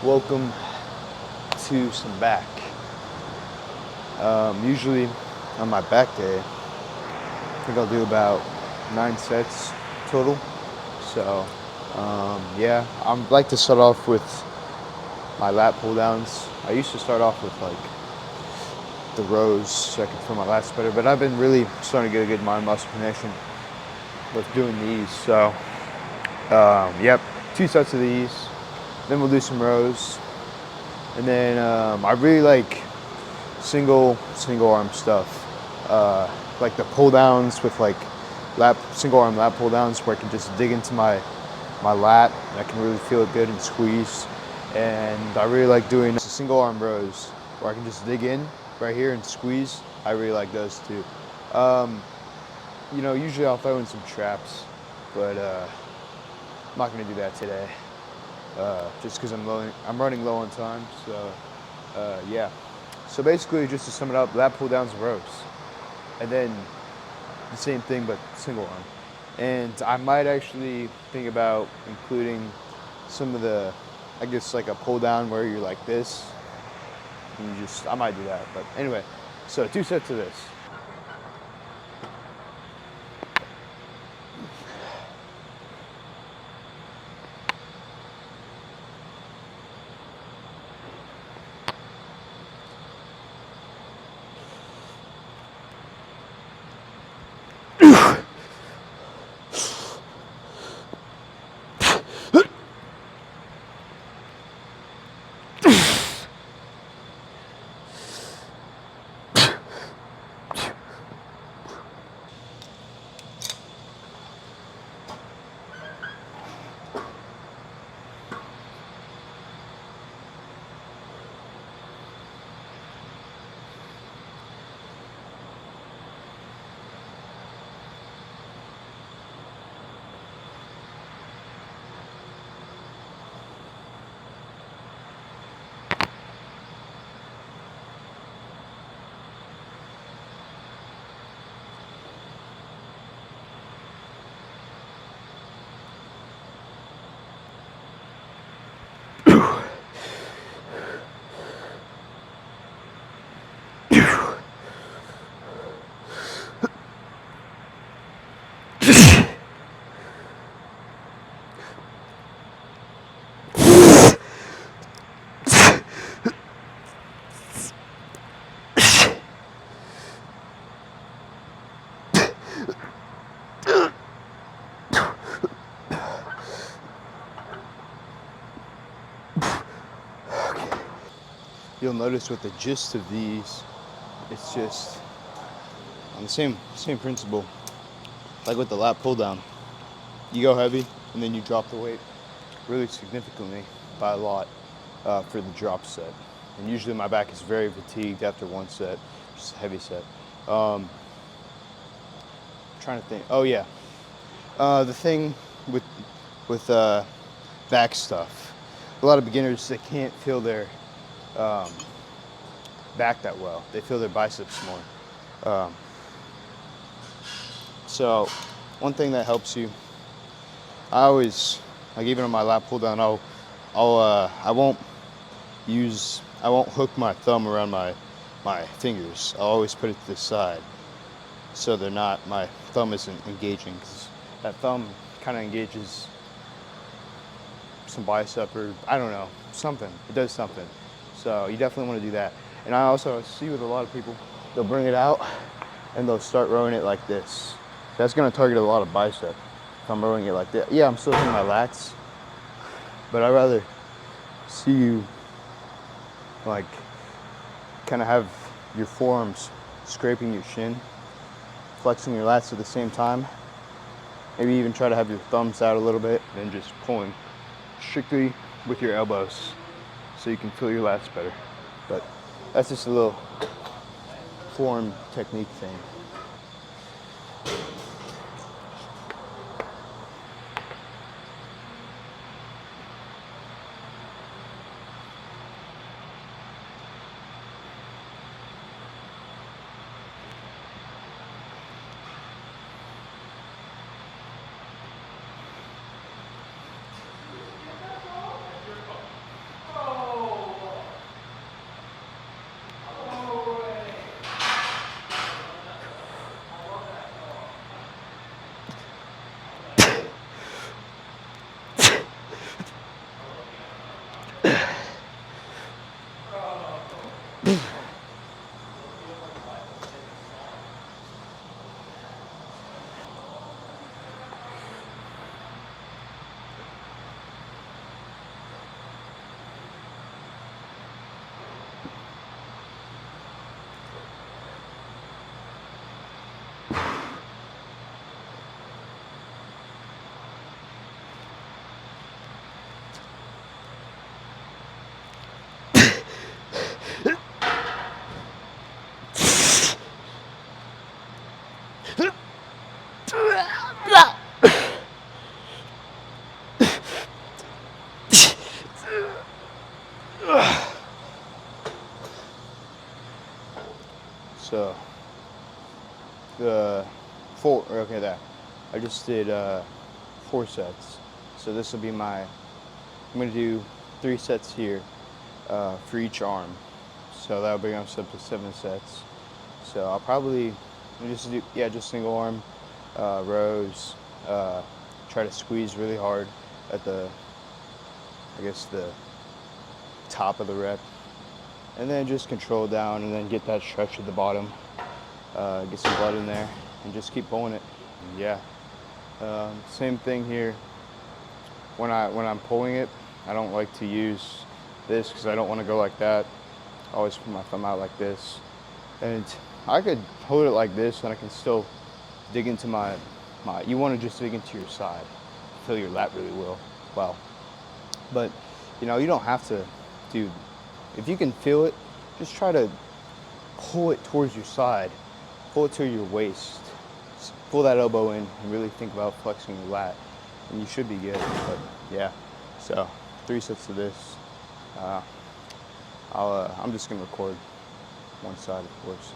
Welcome to some back. Usually on my back day, I think I'll do about 9 sets total. So yeah, I'd like to start off with my lat pull downs. I used to start off with like the rows so I could feel my lats better, but I've been really starting to get a good mind muscle connection with doing these. So yep, 2 sets of these. Then we'll do some rows. And then I really like single arm stuff. Like the pull downs with like single arm lat pull downs where I can just dig into my lat and I can really feel it good and squeeze. And I really like doing single arm rows where I can just dig in right here and squeeze. I really like those too. You know, usually I'll throw in some traps, but I'm not gonna do that today. Just because I'm running low on time. So yeah. So basically, just to sum it up, lat pull downs and rows, and then the same thing but single arm. And I might actually think about including some of the, I guess like a pull down where you're like this, and I might do that. But anyway, so 2 sets of this. You'll notice with the gist of these, it's just on the same principle. Like with the lat pull down, you go heavy and then you drop the weight really significantly by a lot for the drop set. And usually my back is very fatigued after 1 set, just a heavy set. Trying to think. Oh yeah, the thing with back stuff. A lot of beginners, they can't feel their back that well. They feel their biceps more. So one thing that helps you, I always, like even on my lat pull down, I won't hook my thumb around my fingers. I'll always put it to the side so my thumb isn't engaging, because that thumb kind of engages some bicep, or I don't know, something. It does something. So you definitely want to do that. And I also see with a lot of people, they'll bring it out and they'll start rowing it like this. That's going to target a lot of bicep if I'm rowing it like that. Yeah, I'm still hitting my lats, but I'd rather see you like kind of have your forearms scraping your shin, flexing your lats at the same time. Maybe even try to have your thumbs out a little bit and just pulling strictly with your elbows so you can feel your lats better. But that's just a little form technique thing. So the four. Okay, there. I just did 4 sets. So this will be my. I'm gonna do 3 sets here for each arm. So that'll bring us up to 7 sets. So I'll probably just do just single arm rows. Try to squeeze really hard at the the top of the rep, and then just control down, and then get that stretch at the bottom. Get some blood in there, and just keep pulling it. Yeah. Same thing here. When I'm pulling it, I don't like to use this because I don't want to go like that. I always put my thumb out like this, and I could hold it like this, and I can still dig into my. You want to just dig into your side, feel your lat really well. But you don't have to, dude. If you can feel it, just try to pull it towards your side, pull it to your waist, just pull that elbow in, and really think about flexing your lat, and you should be good. But yeah, so 3 sets of this. I'm just gonna record one side, of course.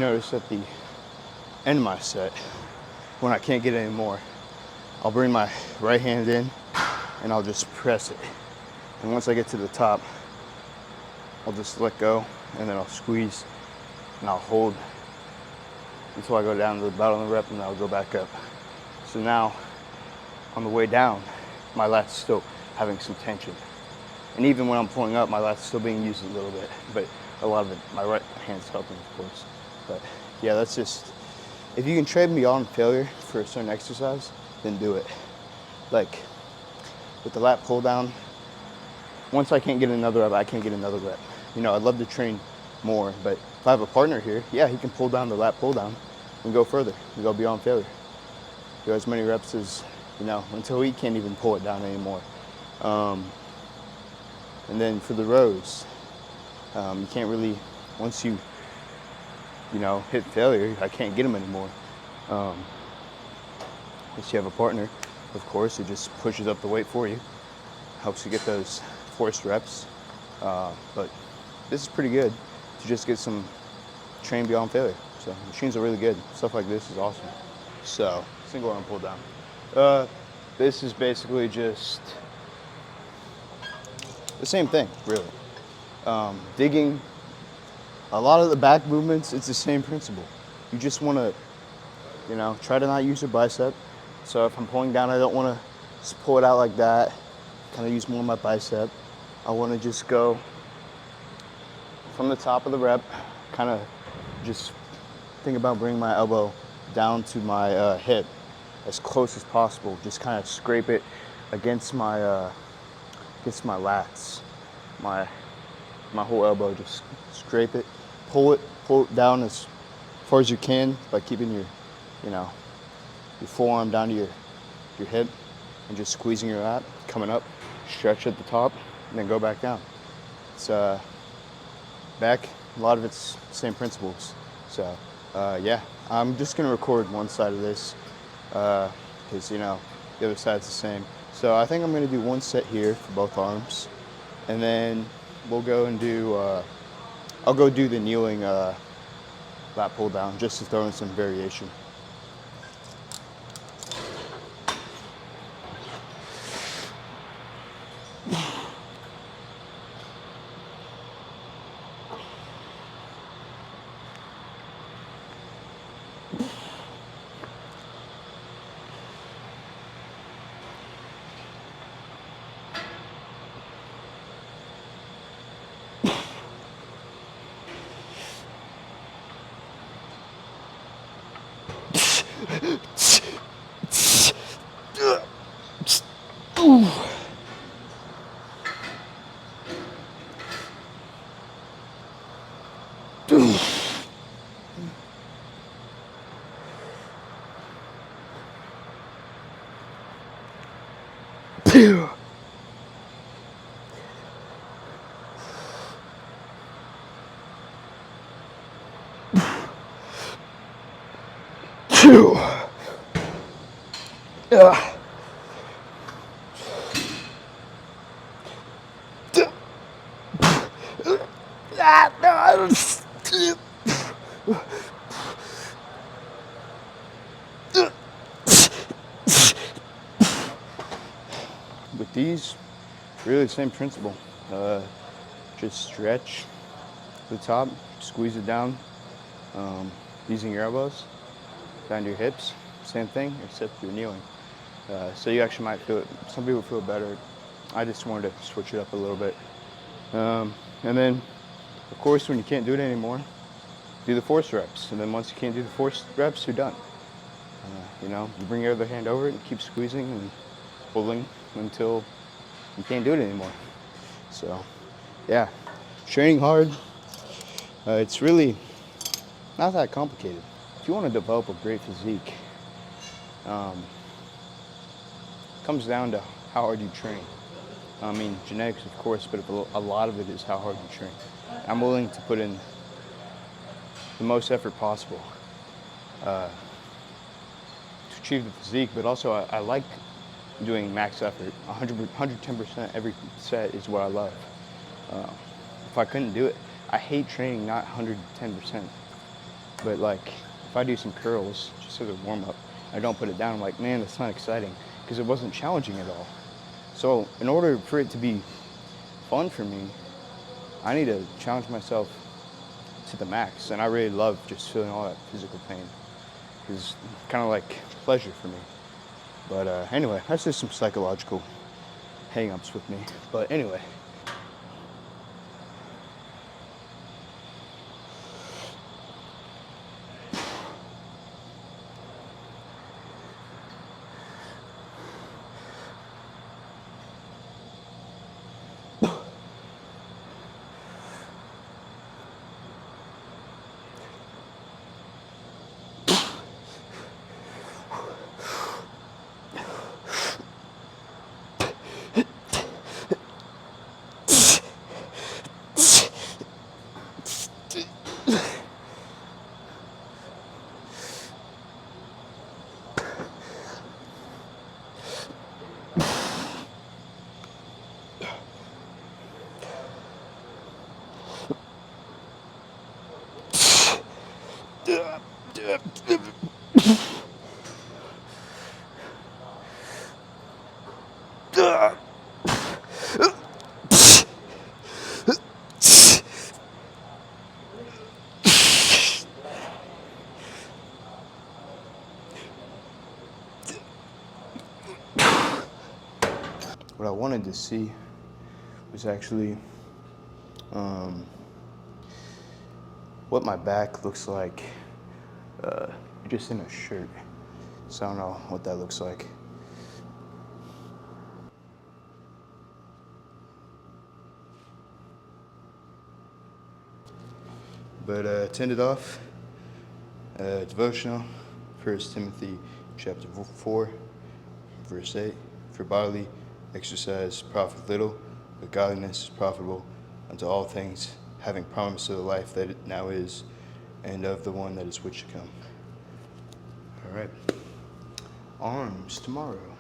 notice at the end of my set, when I can't get any more, I'll bring my right hand in and I'll just press it. And once I get to the top, I'll just let go and then I'll squeeze and I'll hold until I go down to the bottom of the rep, and then I'll go back up. So now, on the way down, my lat's still having some tension. And even when I'm pulling up, my lat's still being used a little bit, but a lot of it, my right hand's helping, of course. But yeah, that's just, if you can train beyond failure for a certain exercise, then do it. Like with the lat pull down, once I can't get another rep, I can't get another rep. You know, I'd love to train more, but if I have a partner here, yeah, he can pull down the lat pull down and go further, and go beyond failure. Do as many reps as, you know, until he can't even pull it down anymore. And then for the rows, you can't really, once you know, hit failure, I can't get them anymore. Unless you have a partner, of course, who just pushes up the weight for you, helps you get those forced reps. But this is pretty good to just get some train beyond failure. So machines are really good. Stuff like this is awesome. So single arm pull down. This is basically just the same thing, really. Digging, a lot of the back movements, it's the same principle. You just want to, you know, try to not use your bicep. So if I'm pulling down, I don't want to just pull it out like that. Kind of use more of my bicep. I want to just go from the top of the rep, kind of just think about bringing my elbow down to my hip as close as possible. Just kind of scrape it against my lats, my whole elbow. Just scrape it, pull it down as far as you can by keeping your, you know, your forearm down to your hip, and just squeezing your lat, coming up, stretch at the top, and then go back down. It's back. A lot of it's the same principles. So yeah, I'm just gonna record one side of this because, you know, the other side's the same. So I think I'm gonna do one set here for both arms, and then we'll go and do, I'll go do the kneeling lat pull down just to throw in some variation. With these, really the same principle. Just stretch the top, squeeze it down, using your elbows, down to your hips. Same thing, except you're kneeling. So you actually might feel it. Some people feel better. I just wanted to switch it up a little bit. And then, of course, when you can't do it anymore, do the forced reps. And then once you can't do the forced reps, you're done. You know, you bring your other hand over it and keep squeezing and pulling until you can't do it anymore. So, yeah, training hard. It's really not that complicated. If you want to develop a great physique, it comes down to how hard you train. I mean, genetics, of course, but a lot of it is how hard you train. I'm willing to put in the most effort possible to achieve the physique, but also I like doing max effort. 110% every set is what I love. If I couldn't do it, I hate training not 110%. But like, if I do some curls just as a warm up, I don't put it down, I'm like, man, that's not exciting because it wasn't challenging at all. So in order for it to be fun for me, I need to challenge myself to the max. And I really love just feeling all that physical pain. It's kind of like pleasure for me. But anyway, that's just some psychological hang-ups with me. But anyway. What I wanted to see was actually what my back looks like just in a shirt. So I don't know what that looks like. But to end it off, devotional, 1 Timothy chapter 4, verse 8. For bodily exercise profit little, but godliness is profitable unto all things, having promise of the life that it now is, and of the one that is which to come. All right. Arms tomorrow.